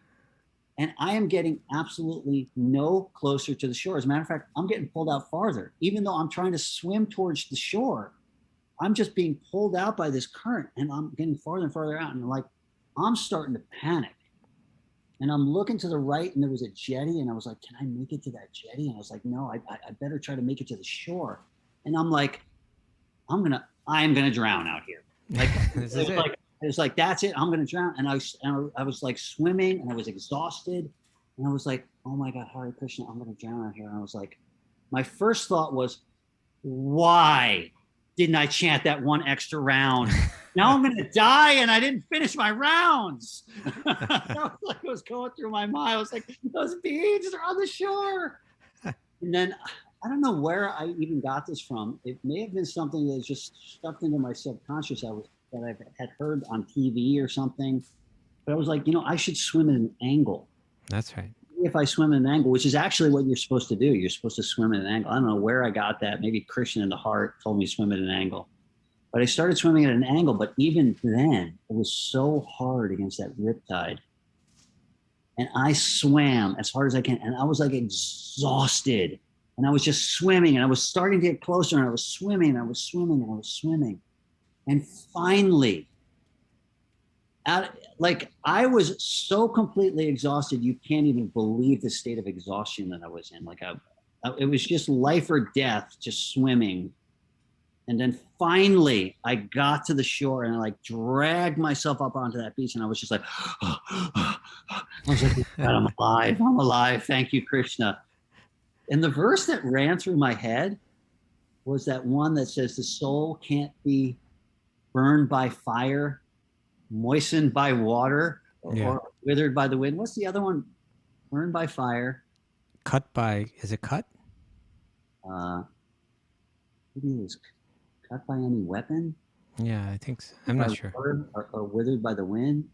S5: and I am getting absolutely no closer to the shore. As a matter of fact, I'm getting pulled out farther. Even though I'm trying to swim towards the shore, I'm just being pulled out by this current, and I'm getting farther and farther out. And I'm starting to panic. And I'm looking to the right, and there was a jetty, and I was like, can I make it to that jetty? And I was like, no, I better try to make it to the shore. And I'm like, I am gonna drown out here. It was like, that's it, I'm gonna drown. And I was swimming, and I was exhausted, and I was like, oh my God, Hare Krishna, I'm gonna drown out here. And I was like, my first thought was, why didn't I chant that one extra round? Now I'm gonna die, and I didn't finish my rounds. That was going through my mind. I was like, those beads are on the shore. And then I don't know where I even got this from. It may have been something that was just stuck into my subconscious that I had heard on TV or something. But I was like, I should swim at an angle.
S1: That's right.
S5: If I swim at an angle, which is actually what you're supposed to do. You're supposed to swim at an angle. I don't know where I got that. Maybe Krishna in the heart told me swim at an angle. But I started swimming at an angle. But even then, it was so hard against that riptide. And I swam as hard as I can. And I was exhausted. And I was just swimming, and I was starting to get closer, and I was swimming, and I was swimming, and I was swimming. And finally, I was so completely exhausted, you can't even believe the state of exhaustion that I was in. It was just life or death, just swimming. And then finally, I got to the shore, and I dragged myself up onto that beach, and I was just I was like, God, I'm alive, thank you, Krishna. And the verse that ran through my head was that one that says the soul can't be burned by fire, moistened by water, or withered by the wind. What's the other one? Burned by fire.
S1: Is it cut?
S5: Maybe it was cut by any weapon.
S1: Yeah, I think so. I'm not sure.
S5: Or withered by the wind.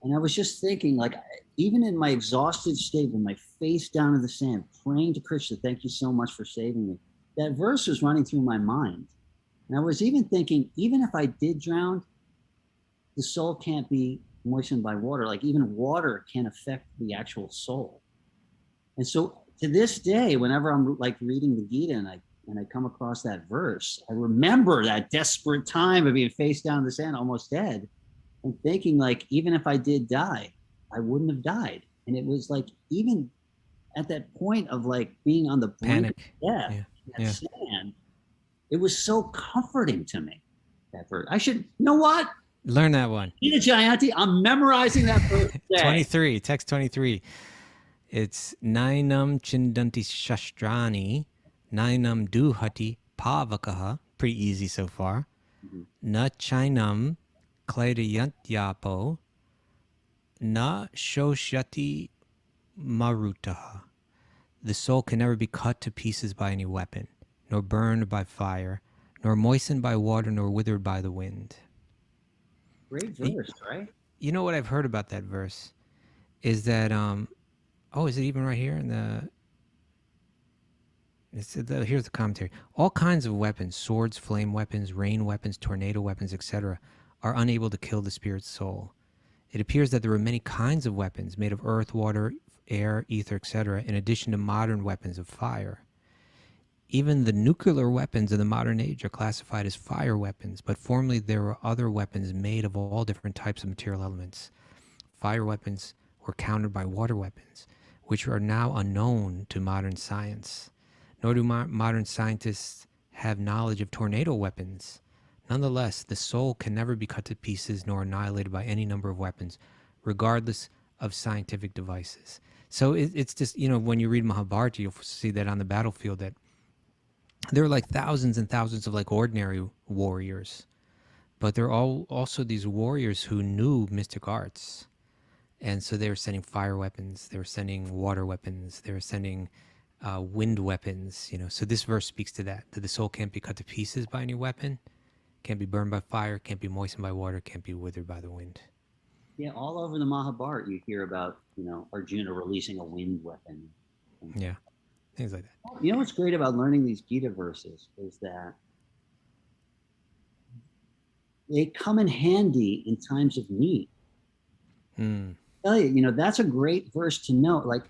S5: And I was just thinking, like, even in my exhausted state, with my face down in the sand, praying to Krishna, thank you so much for saving me. That verse was running through my mind. And I was even thinking, even if I did drown, the soul can't be moistened by water. Like even water can affect the actual soul. And so to this day, whenever I'm like reading the Gita and I come across that verse, I remember that desperate time of being face down in the sand, almost dead, and thinking like, even if I did die, I wouldn't have died. And it was like, even at that point of like being on the brink of death, that sand, it was so comforting to me. That verse. I should, you know what?
S1: Learn that one.
S5: Gita Jayanti, I'm memorizing that verse today.
S1: 23, text 23. It's Nainam Chindanti Shastrani, Nainam Duhati Pavakaha. Pretty easy so far. Na Chainam Klaidayantyapo, Na Shoshati Marutaha. The soul can never be cut to pieces by any weapon, nor burned by fire, nor moistened by water, nor withered by the wind.
S5: Great verse, right?
S1: You know what I've heard about that verse is that, is it even right here in here's the commentary. All kinds of weapons, swords, flame weapons, rain weapons, tornado weapons, etc., are unable to kill the spirit's soul. It appears that there are many kinds of weapons made of earth, water, air, ether, etc., in addition to modern weapons of fire. Even the nuclear weapons of the modern age are classified as fire weapons, but formerly there were other weapons made of all different types of material elements. Fire weapons were countered by water weapons, which are now unknown to modern science. Nor do modern scientists have knowledge of tornado weapons. Nonetheless, the soul can never be cut to pieces nor annihilated by any number of weapons, regardless of scientific devices. So it's just, when you read Mahabharata, you'll see that on the battlefield that there are like thousands and thousands of like ordinary warriors, but there are also these warriors who knew mystic arts. And so they were sending fire weapons, they were sending water weapons, they were sending wind weapons, So this verse speaks to that the soul can't be cut to pieces by any weapon, can't be burned by fire, can't be moistened by water, can't be withered by the wind.
S5: Yeah, all over the Mahabharata you hear about, Arjuna releasing a wind weapon.
S1: Yeah, things like that.
S5: You know what's great about learning these Gita verses is that they come in handy in times of need. I tell you, that's a great verse to know. Like,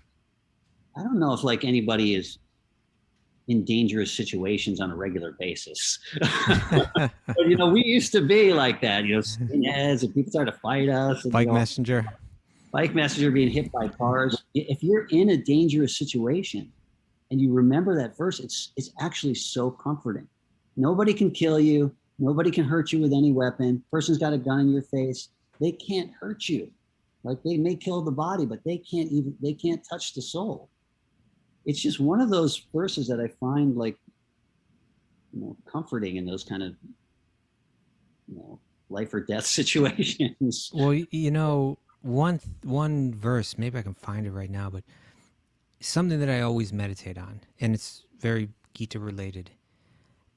S5: I don't know if like anybody is in dangerous situations on a regular basis. But, we used to be like that, skinheads and people started to fight us. And,
S1: Bike messenger
S5: being hit by cars. If you're in a dangerous situation and you remember that verse, it's actually so comforting. Nobody can kill you. Nobody can hurt you with any weapon. Person's got a gun in your face. They can't hurt you. Like they may kill the body, but they can't touch the soul. It's just one of those verses that I find like, comforting in those kind of, life or death situations.
S1: Well, one verse, maybe I can find it right now, but something that I always meditate on, and it's very Gita related,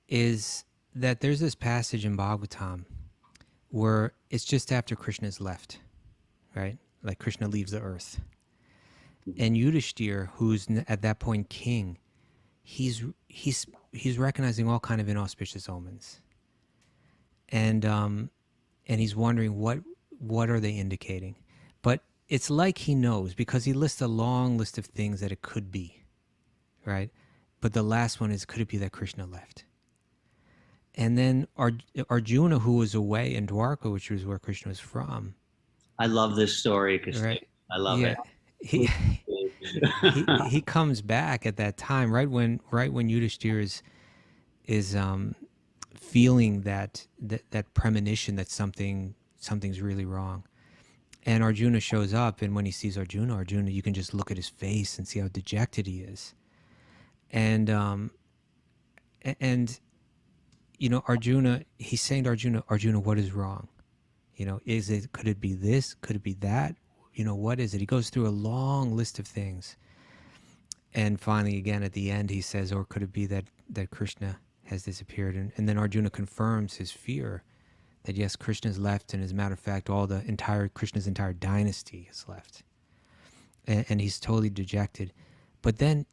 S1: is that there's this passage in Bhagavatam where it's just after Krishna's left, right? Like Krishna leaves the earth. And Yudhishthira, who's at that point king, he's recognizing all kind of inauspicious omens, and he's wondering what are they indicating. But it's like he knows, because he lists a long list of things that it could be, right? But the last one is, could it be that Krishna left? And then Arjuna, who was away in Dwarka, which was where Krishna was from. I
S5: love this story because I love it.
S1: He comes back at that time, right when Yudhishthira is feeling that premonition that something's really wrong, and Arjuna shows up, and when he sees Arjuna, you can just look at his face and see how dejected he is, And and Arjuna, he's saying to Arjuna, what is wrong? Could it be this? Could it be that? What is it? He goes through a long list of things. And finally, again, at the end, he says, or could it be that Krishna has disappeared? And then Arjuna confirms his fear that, yes, Krishna's left. And as a matter of fact, Krishna's entire dynasty is left. And he's totally dejected. But then,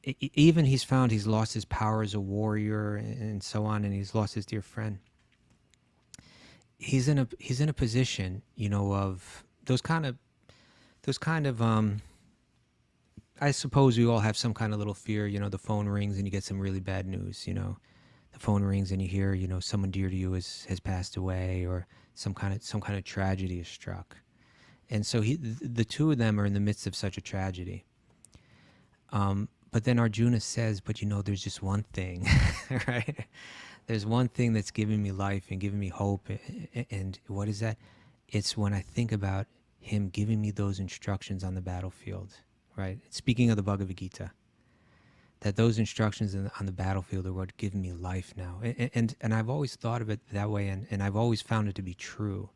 S1: even he's found he's lost his power as a warrior and so on, and he's lost his dear friend. He's in a position, of those kind of I suppose we all have some kind of little fear. The phone rings and you get some really bad news. The phone rings and you hear, someone dear to you has passed away, or some kind of tragedy is struck. And so the two of them are in the midst of such a tragedy. But then Arjuna says, but there's just one thing, right? There's one thing that's giving me life and giving me hope. And what is that? It's when I think about him giving me those instructions on the battlefield, right? Speaking of the Bhagavad Gita, that those instructions on the battlefield are what give me life now. And I've always thought of it that way, and I've always found it to be true,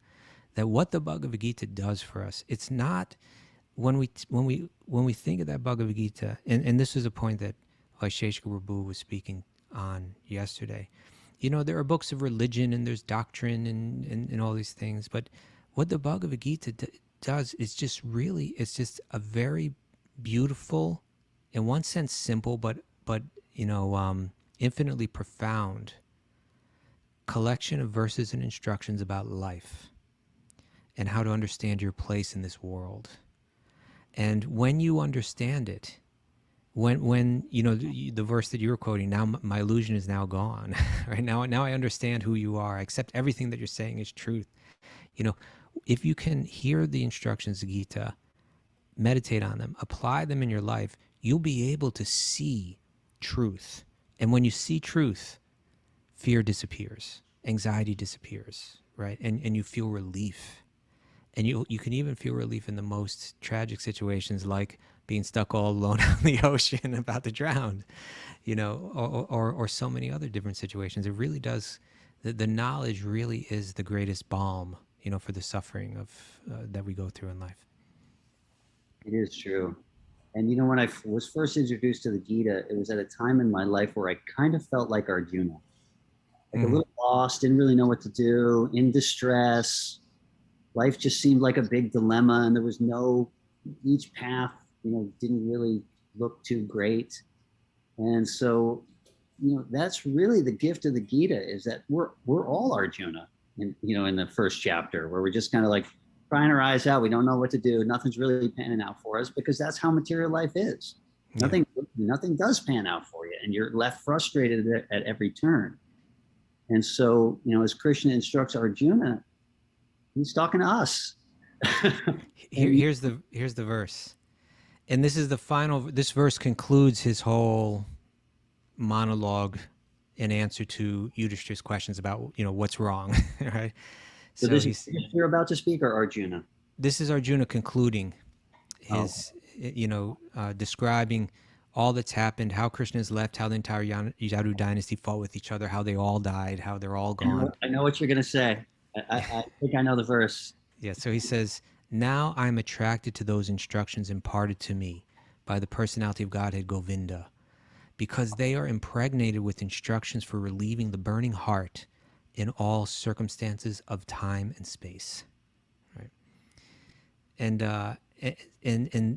S1: that what the Bhagavad Gita does for us, it's not, when we think of that Bhagavad Gita, and this is a point that Vaisheshika Prabhu was speaking on yesterday. There are books of religion and there's doctrine and all these things, but what the Bhagavad Gita does is just a very beautiful, in one sense simple, but infinitely profound collection of verses and instructions about life and how to understand your place in this world. And when you understand it, when the verse that you were quoting, now my illusion is now gone, right? Now I understand who you are. I accept everything that you're saying is truth. If you can hear the instructions of Gita, meditate on them, apply them in your life, you'll be able to see truth. And when you see truth, fear disappears, anxiety disappears, right? And you feel relief. And you can even feel relief in the most tragic situations, like being stuck all alone on the ocean about to drown, or so many other different situations. It really does. The knowledge really is the greatest balm, for the suffering of that we go through in life.
S5: It is true. And when I was first introduced to the Gita, it was at a time in my life where I kind of felt like Arjuna, like a little lost, didn't really know what to do, in distress. Life just seemed like a big dilemma, and there was each path, didn't really look too great. And so, that's really the gift of the Gita, is that we're all Arjuna in the first chapter, where we're just kind of like crying our eyes out. We don't know what to do. Nothing's really panning out for us, because that's how material life is. Yeah. Nothing does pan out for you, and you're left frustrated at every turn. And so, as Krishna instructs Arjuna, he's talking to us.
S1: Here's the verse. And this is the final, this verse concludes his whole monologue in answer to Yudhishthira's questions about, what's wrong, right?
S5: So this is you're about to speak, or Arjuna?
S1: This is Arjuna concluding his, describing all that's happened, how Krishna has left, how the entire Yadu dynasty fought with each other, how they all died, how they're all gone.
S5: I know what you're going to say. I think I know the verse.
S1: Yeah, so he says, now I'm attracted to those instructions imparted to me by the personality of Godhead Govinda, because they are impregnated with instructions for relieving the burning heart in all circumstances of time and space. Right? And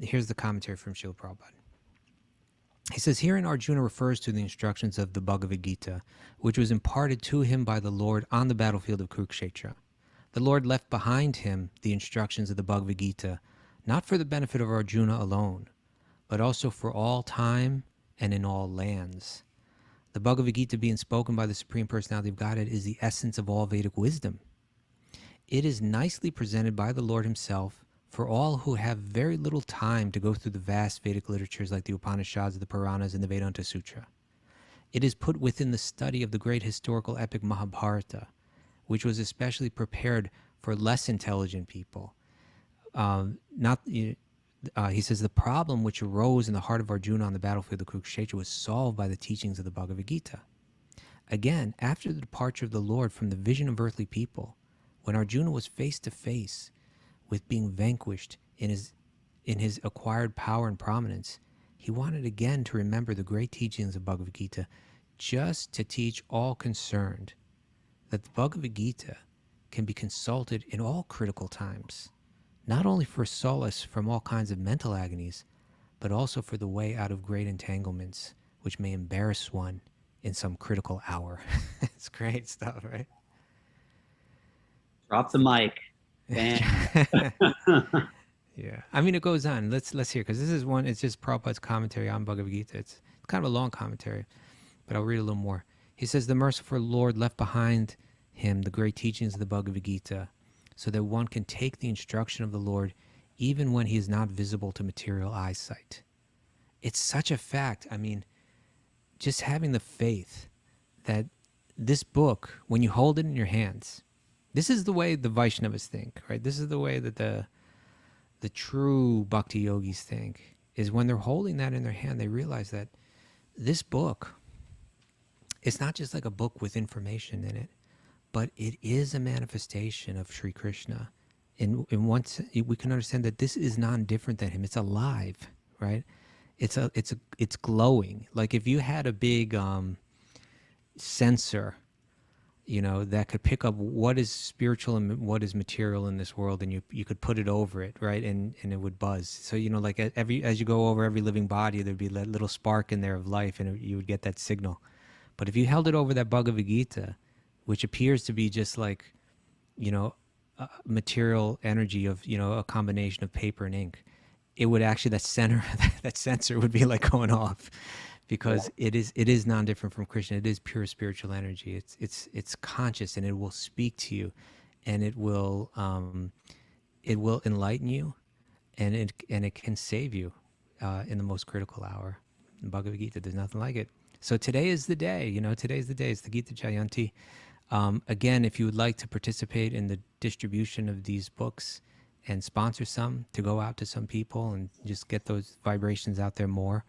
S1: here's the commentary from Srila Prabhupada. He says, herein Arjuna refers to the instructions of the Bhagavad Gita, which was imparted to him by the Lord on the battlefield of Kurukshetra. The Lord left behind him the instructions of the Bhagavad Gita, not for the benefit of Arjuna alone, but also for all time and in all lands. The Bhagavad Gita, being spoken by the Supreme Personality of Godhead, is the essence of all Vedic wisdom. It is nicely presented by the Lord himself for all who have very little time to go through the vast Vedic literatures like the Upanishads, the Puranas, and the Vedanta Sutra. It is put within the study of the great historical epic Mahabharata, which was especially prepared for less intelligent people. he says, the problem which arose in the heart of Arjuna on the battlefield of Kurukshetra was solved by the teachings of the Bhagavad Gita. Again, after the departure of the Lord from the vision of earthly people, when Arjuna was face to face with being vanquished in his acquired power and prominence, he wanted again to remember the great teachings of Bhagavad Gita, just to teach all concerned that the Bhagavad Gita can be consulted in all critical times, not only for solace from all kinds of mental agonies, but also for the way out of great entanglements, which may embarrass one in some critical hour. It's great stuff, right?
S5: Drop the mic. Bam.
S1: Yeah. I mean, it goes on. Let's hear, because this is one, it's just Prabhupada's commentary on Bhagavad Gita. It's kind of a long commentary, but I'll read a little more. He says, the merciful Lord left behind him the great teachings of the Bhagavad Gita, so that one can take the instruction of the Lord even when he is not visible to material eyesight. It's such a fact. I mean, just having the faith that this book, when you hold it in your hands, this is the way the Vaishnavas think, right? This is the way that the true Bhakti-yogis think, is when they're holding that in their hand, they realize that this book, it's not just like a book with information in it, but it is a manifestation of Sri Krishna. In once we can understand that this is non-different than him. It's alive, right? It's glowing. Like if you had a big sensor, that could pick up what is spiritual and what is material in this world, and you could put it over it, right? And it would buzz. So, like as you go over every living body, there'd be that little spark in there of life, and you would get that signal. But if you held it over that Bhagavad Gita, which appears to be just like, material energy of, a combination of paper and ink, it would actually, that sensor would be like going off, because it is non-different from Krishna. It is pure spiritual energy. It's conscious, and it will speak to you, and it will enlighten you, and it can save you in the most critical hour. In Bhagavad Gita, there's nothing like it. So today is the day. Today's the day. It's the Gita Jayanti. Again, if you would like to participate in the distribution of these books and sponsor some to go out to some people and just get those vibrations out there more,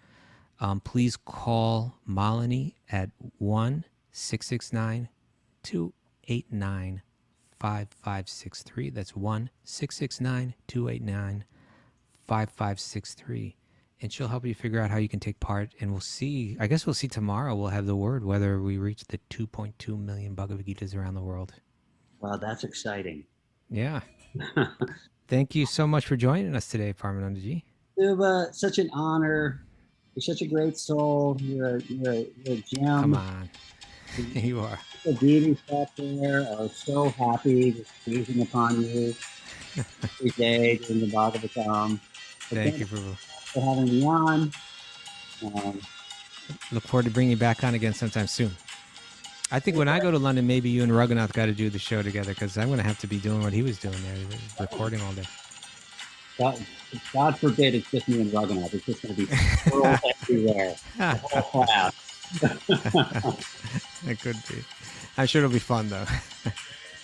S1: please call Malini at 1-669-289-5563. That's 1-669-289-5563. And she'll help you figure out how you can take part. And we'll see tomorrow, we'll have the word whether we reach the 2.2 million Bhagavad Gitas around the world.
S5: Wow, that's exciting.
S1: Yeah. Thank you so much for joining us today, Paramananda-ji.
S5: Kaustubha, such an honor. You're such a great soul. You're a gem.
S1: Come on. You are.
S5: The deities out there are so happy, just gazing upon you every day during the Bhagavatam.
S1: Thank you for
S5: having me on.
S1: Look forward to bringing you back on again sometime soon. I think when I go to London, maybe you and Raghunath got to do the show together, because I'm going to have to be doing what he was doing there, recording all day.
S5: God forbid it's just me and Raghunath. It's just going to be squirrels everywhere. The whole class.
S1: It could be. I'm sure it'll be fun, though.